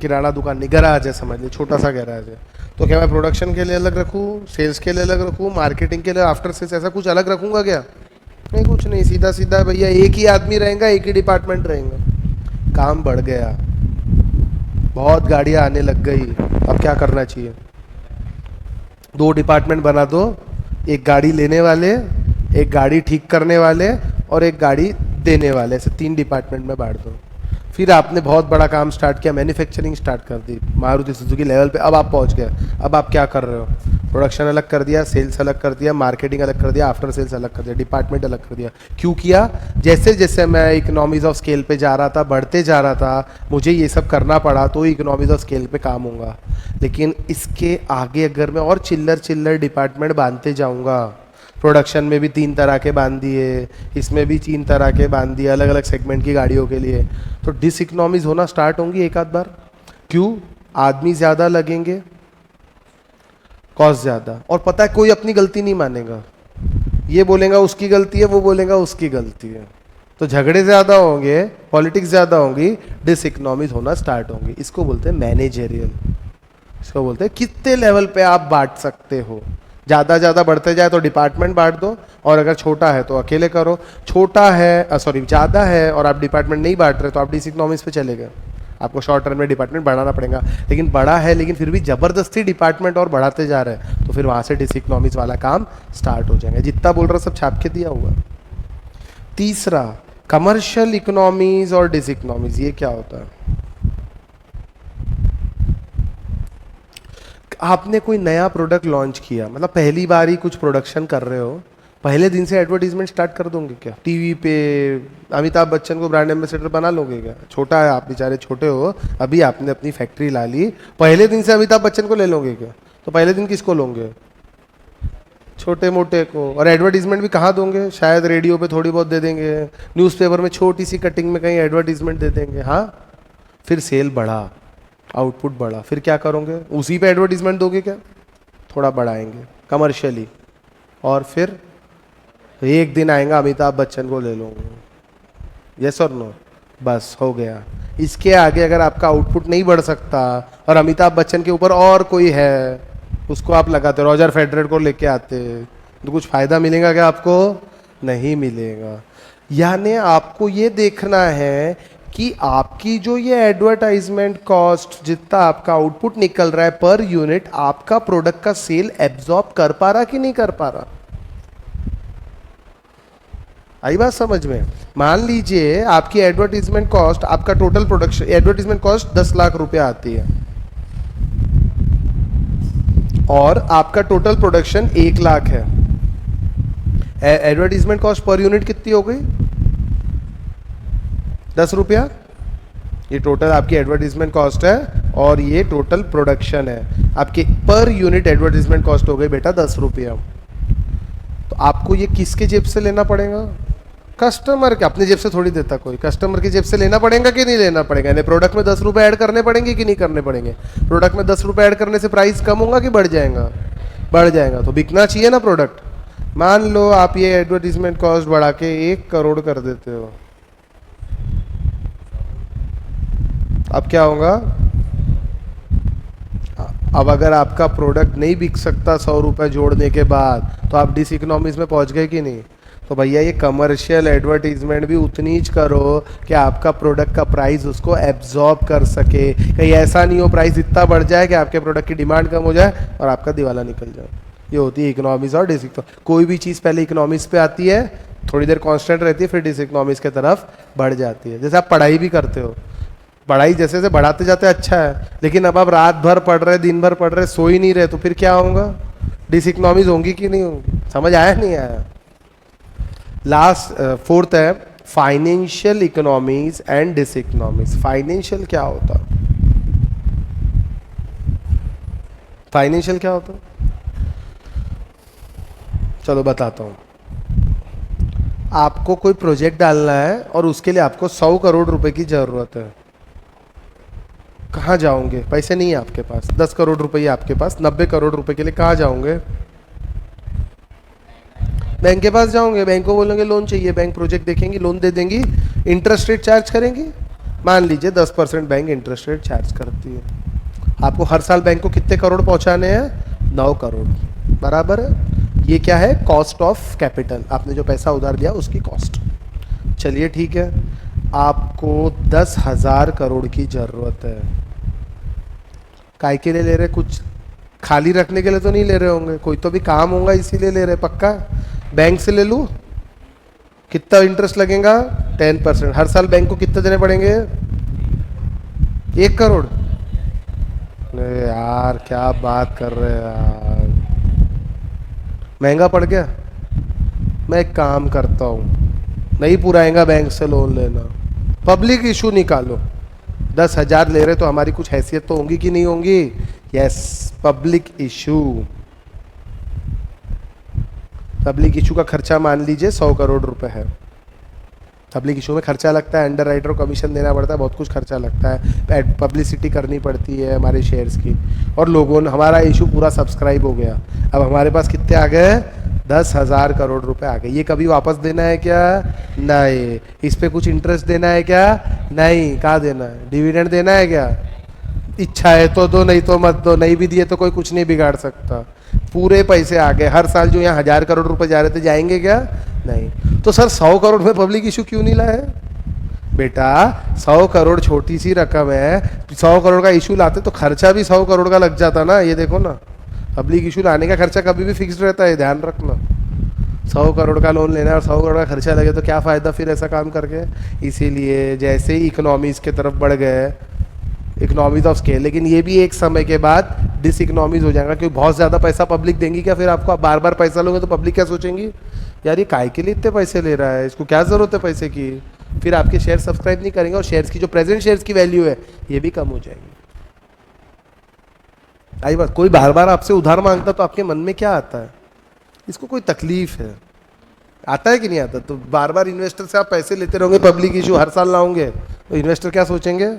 [SPEAKER 1] किराना दुकान नहीं, गैराज है समझ लीजिए, छोटा सा गैराज है। तो क्या मैं प्रोडक्शन के लिए अलग रखूँ, सेल्स के लिए अलग रखूँ, मार्केटिंग के लिए, आफ्टर सेल्स, ऐसा कुछ अलग रखूंगा क्या? नहीं, कुछ नहीं, सीधा सीधा भैया एक ही आदमी रहेगा, एक ही डिपार्टमेंट रहेगा। काम बढ़ गया, बहुत गाड़ियाँ आने लग गई, अब क्या करना चाहिए? 2 डिपार्टमेंट बना दो, एक गाड़ी लेने वाले, एक गाड़ी ठीक करने वाले और एक गाड़ी देने वाले, ऐसे 3 डिपार्टमेंट में बांट दो। फिर आपने बहुत बड़ा काम स्टार्ट किया, मैन्युफैक्चरिंग स्टार्ट कर दी मारुति सुजुकी लेवल पे। अब आप पहुंच गए, अब आप क्या कर रहे हो? प्रोडक्शन अलग कर दिया, सेल्स अलग कर दिया, मार्केटिंग अलग कर दिया, आफ्टर सेल्स अलग कर दिया, डिपार्टमेंट अलग कर दिया। क्यों किया? जैसे जैसे मैं इकोनॉमीज ऑफ स्केल पे जा रहा था, बढ़ते जा रहा था, मुझे ये सब करना पड़ा, तो इकोनॉमीज ऑफ स्केल पे काम होगा। लेकिन इसके आगे अगर मैं और चिल्लर चिल्लर डिपार्टमेंट बांधते जाऊँगा, प्रोडक्शन में भी 3 तरह के बांध दिए, इसमें भी 3 तरह के बांध दिए अलग अलग सेगमेंट की गाड़ियों के लिए, तो डिस इकोनॉमीज होना स्टार्ट होंगी एक आध बार। क्यों? आदमी ज़्यादा लगेंगे, कॉस्ट ज़्यादा, और पता है कोई अपनी गलती नहीं मानेगा, ये बोलेगा उसकी गलती है, वो बोलेगा उसकी गलती है, तो झगड़े ज़्यादा होंगे, पॉलिटिक्स ज़्यादा होंगी, डिस इकोनॉमीज होना स्टार्ट होंगी। इसको बोलते हैं मैनेजरियल। इसको बोलते हैं कितने लेवल पे आप बांट सकते हो। ज़्यादा बढ़ते जाए तो डिपार्टमेंट बांट दो, और अगर छोटा है तो अकेले करो। छोटा है सॉरी ज़्यादा है और आप डिपार्टमेंट नहीं बांट रहे तो आप डिस इकोनॉमिक्स पे चले गए, आपको शॉर्ट टर्म में डिपार्टमेंट बढ़ाना पड़ेगा। लेकिन बड़ा है लेकिन फिर भी ज़बरदस्ती डिपार्टमेंट और बढ़ाते जा रहे हैं, तो फिर वहाँ से डिस इकोनॉमिक्स वाला काम स्टार्ट हो जाएगा। जितना बोल रहा सब छाप के दिया हुआ। तीसरा, कमर्शियल इकोनॉमीज और डिस इकोनॉमीज। ये क्या होता है? आपने कोई नया प्रोडक्ट लॉन्च किया, मतलब पहली बार ही कुछ प्रोडक्शन कर रहे हो, पहले दिन से एडवर्टीजमेंट स्टार्ट कर दोगे क्या? टीवी पे अमिताभ बच्चन को ब्रांड एम्बेसडर बना लोगे क्या? छोटा है, आप बेचारे छोटे हो, अभी आपने अपनी फैक्ट्री ला ली, पहले दिन से अमिताभ बच्चन को ले लोगे क्या? तो पहले दिन किसको लोगे? छोटे मोटे को। और एडवर्टीजमेंट भी कहाँ दोगे? शायद रेडियो पे थोड़ी बहुत दे देंगे, न्यूज़पेपर में छोटी सी कटिंग में कहीं एडवर्टीजमेंट दे देंगे। हाँ, फिर सेल बढ़ा, आउटपुट बढ़ा, फिर क्या करोगे? उसी पे एडवर्टीजमेंट दोगे क्या? थोड़ा बढ़ाएंगे कमर्शियली, और फिर एक दिन आएगा अमिताभ बच्चन को ले लूँगा। यस और नो? बस हो गया। इसके आगे अगर आपका आउटपुट नहीं बढ़ सकता और अमिताभ बच्चन के ऊपर और कोई है, उसको आप लगाते, रॉजर फेडरर को लेके आते, तो कुछ फायदा मिलेगा क्या आपको? नहीं मिलेगा। यानी आपको ये देखना है कि आपकी जो ये एडवर्टाइजमेंट कॉस्ट, जितना आपका आउटपुट निकल रहा है पर यूनिट, आपका प्रोडक्ट का सेल एब्जॉर्ब कर पा रहा कि नहीं कर पा रहा। आई बात समझ में। मान लीजिए आपकी एडवर्टीजमेंट कॉस्ट, आपका total production advertisement cost 10 lakh रुपया आती है और आपका टोटल प्रोडक्शन 1 लाख है। एडवर्टीजमेंट कॉस्ट पर यूनिट कितनी हो गई? 10 रुपया। ये टोटल आपकी एडवर्टीजमेंट कॉस्ट है और ये टोटल प्रोडक्शन है। आपके पर यूनिट एडवर्टीजमेंट कॉस्ट हो गई बेटा 10 रुपया। तो आपको ये किसके जेब से लेना पड़ेगा? कस्टमर के। अपने जेब से थोड़ी देता कोई, कस्टमर की जेब से लेना पड़ेगा कि नहीं लेना पड़ेगा। यानी प्रोडक्ट में 10 रुपए ऐड करने पड़ेंगे कि नहीं करने पड़ेंगे। प्रोडक्ट में 10 रुपए ऐड करने से प्राइस कम होगा कि बढ़ जाएगा? बढ़ जाएगा। तो बिकना चाहिए ना प्रोडक्ट। मान लो आप ये एडवर्टीजमेंट कॉस्ट बढ़ा के 1 करोड़ कर देते हो, अब क्या होगा? अब अगर आपका प्रोडक्ट नहीं बिक सकता 100 रुपए जोड़ने के बाद, तो आप डिस इकोनॉमीज में पहुंच गए कि नहीं? तो भैया ये कमर्शियल एडवर्टीजमेंट भी उतनी ही करो कि आपका प्रोडक्ट का प्राइस उसको एब्जॉर्ब कर सके। कहीं ऐसा नहीं हो प्राइस इतना बढ़ जाए कि आपके प्रोडक्ट की डिमांड कम हो जाए और आपका दिवाला निकल जाए। ये होती है इकोनॉमीज और डिस इकोनॉमीज। कोई भी चीज़ पहले इकोनॉमीज पे आती है, थोड़ी देर कांस्टेंट रहती है, फिर डिस इकोनॉमीज की तरफ बढ़ जाती है। जैसे आप पढ़ाई भी करते हो, पढ़ाई जैसे जैसे बढ़ाते जाते अच्छा है, लेकिन अब आप रात भर पढ़ रहे, दिन भर पढ़ रहे, सो ही नहीं रहे, तो फिर क्या होगा? डिस इकोनॉमीज होंगी कि नहीं होंगी? समझ आया नहीं आया? लास्ट फोर्थ है financial economies and diseconomies. Financial क्या होता? फाइनेंशियल क्या होता? चलो बताता हूं। आपको कोई प्रोजेक्ट डालना है और उसके लिए आपको 100 करोड़ रुपए की जरूरत है। कहाँ जाओगे? पैसे नहीं है आपके पास। 10 करोड़ रुपए आपके पास, 90 करोड़ रुपए के लिए कहाँ जाओगे? बैंक के पास जाओगे। बैंक को बोलोगे लोन चाहिए, बैंक प्रोजेक्ट देखेंगी, लोन दे देंगी, इंटरेस्ट रेट चार्ज करेंगी। मान लीजिए 10% बैंक इंटरेस्ट रेट चार्ज करती है। आपको हर साल बैंक को कितने करोड़ पहुंचाने हैं? 9 करोड़। बराबर है। ये क्या है? Cost of capital. आपने जो पैसा उधार दिया उसकी कॉस्ट। चलिए ठीक है, आपको 10,000 करोड़ की जरूरत है। काय के लिए ले रहे? कुछ खाली रखने के लिए तो नहीं ले रहे होंगे, कोई तो भी काम होगा इसीलिए ले रहे। पक्का? बैंक से ले लूं? कितना इंटरेस्ट लगेगा? 10%। हर साल बैंक को कितने देने पड़ेंगे? 1 करोड़। अरे यार क्या बात कर रहे हैं यार, महंगा पड़ गया। मैं एक काम करता हूं, नहीं पुराएगा बैंक से लोन लेना, पब्लिक इशू निकालो। 10,000 ले रहे तो हमारी कुछ हैसियत तो होंगी कि नहीं होंगी? Yes, public issue. Public issue का खर्चा मान लीजिए 100 करोड़ रुपए है। पब्लिक इशू में खर्चा लगता है, अंडर राइटर को कमीशन देना पड़ता है, बहुत कुछ खर्चा लगता है, पब्लिसिटी करनी पड़ती है हमारे शेयर्स की, और लोगों ने हमारा इशू पूरा सब्सक्राइब हो गया। अब हमारे पास कितने आ गए? 10,000 करोड़ रुपए आ गए। ये कभी वापस देना है क्या? नहीं। इस पे कुछ इंटरेस्ट देना है क्या? नहीं। कहाँ देना है? डिविडेंड देना है क्या? इच्छा है तो दो, नहीं तो मत दो। नहीं भी दिए तो कोई कुछ नहीं बिगाड़ सकता। पूरे पैसे आ गए। हर साल जो यहाँ 1,000 करोड़ रुपए जा रहे थे, जाएंगे क्या? नहीं। तो सर 100 करोड़ में पब्लिक इशू क्यों नहीं लाए? बेटा 100 करोड़ छोटी सी रकम है, 100 करोड़ का इशू लाते तो खर्चा भी 100 करोड़ का लग जाता ना। ये देखो ना, पब्लिक इशू लाने का खर्चा कभी भी फिक्स्ड रहता है, ध्यान रखना। 100 करोड़ का लोन लेना है और 100 करोड़ का खर्चा लगे तो क्या फ़ायदा फिर ऐसा काम करके। इसीलिए जैसे ही इकोनॉमीज़ की तरफ बढ़ गए, इकोनॉमीज ऑफ स्केल, लेकिन ये भी एक समय के बाद डिस इकोनॉमीज हो जाएगा, क्योंकि बहुत ज़्यादा पैसा पब्लिक देंगी क्या फिर आपको? आप बार बार पैसा लोगे तो पब्लिक क्या सोचेंगी? यार ये काय के लिए इतने पैसे ले रहा है, इसको क्या ज़रूरत है पैसे की? फिर आपके शेयर सब्सक्राइब नहीं करेंगे और शेयर्स की जो प्रेजेंट शेयर्स की वैल्यू है ये भी कम हो जाएगी। आई बात? कोई बार बार आपसे उधार मांगता तो आपके मन में क्या आता है? इसको कोई तकलीफ है? आता है कि नहीं आता? तो बार बार इन्वेस्टर से आप पैसे लेते रहोगे, पब्लिक इशू हर साल लाओगे, तो इन्वेस्टर क्या सोचेंगे?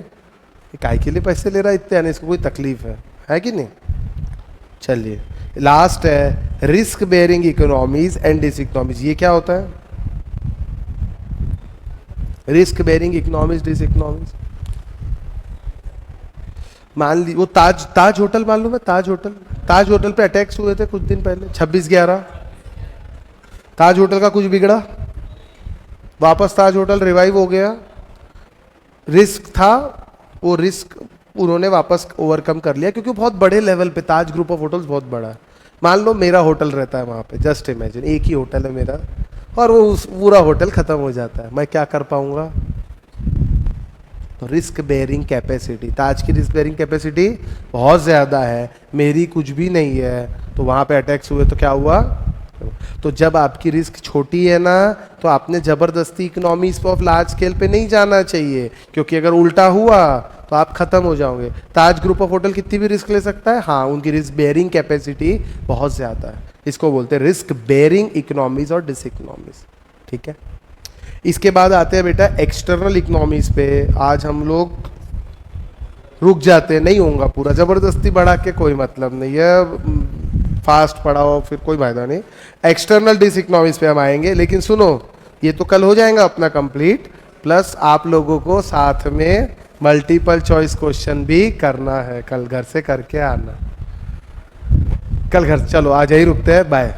[SPEAKER 1] काय के लिए पैसे ले रहा है इतने, यानी इसको कोई तकलीफ है कि नहीं? चलिए लास्ट है risk bearing economies and diseconomies. ये क्या होता है? Risk bearing economies, diseconomies. मान ली वो ताज होटल मालूम है? ताज होटल पे अटैक्स हुए थे कुछ दिन पहले, 26/11। ताज होटल का कुछ बिगड़ा? वापस ताज होटल रिवाइव हो गया, रिस्क था, वो रिस्क उन्होंने वापस ओवरकम कर लिया, क्योंकि बहुत बड़े लेवल पे ताज ग्रुप ऑफ होटल्स बहुत बड़ा है। मान लो मेरा होटल रहता है वहाँ पे, जस्ट इमेजिन एक ही होटल है मेरा, और वो पूरा होटल खत्म हो जाता है, मैं क्या कर पाऊंगा? तो रिस्क बेयरिंग कैपेसिटी, ताज की रिस्क बेयरिंग कैपेसिटी बहुत ज़्यादा है, मेरी कुछ भी नहीं है, तो वहाँ पे अटैक्स हुए तो क्या हुआ? तो जब आपकी रिस्क छोटी है ना, तो आपने ज़बरदस्ती इकोनॉमीज ऑफ लार्ज स्केल पे नहीं जाना चाहिए, क्योंकि अगर उल्टा हुआ तो आप खत्म हो जाओगे। ताज ग्रुप ऑफ होटल कितनी भी रिस्क ले सकता है, हाँ, उनकी रिस्क बेयरिंग कैपेसिटी बहुत ज़्यादा है, इसको बोलते हैं रिस्क बेयरिंग इकोनॉमीज और डिस इकोनॉमीज। ठीक है, इसके बाद आते हैं बेटा एक्सटर्नल इकोनॉमीज पे। आज हम लोग रुक जाते हैं, नहीं होगा पूरा, ज़बरदस्ती बढ़ा के कोई मतलब नहीं है, फास्ट पढ़ाओ फिर कोई फायदा नहीं। एक्सटर्नल डिस इकोनॉमीज पे हम आएंगे, लेकिन सुनो, ये तो कल हो जाएगा अपना कंप्लीट, प्लस आप लोगों को साथ में मल्टीपल चॉइस क्वेश्चन भी करना है, कल घर से करके आना। कल घर, चलो आज यही रुकते हैं, बाय।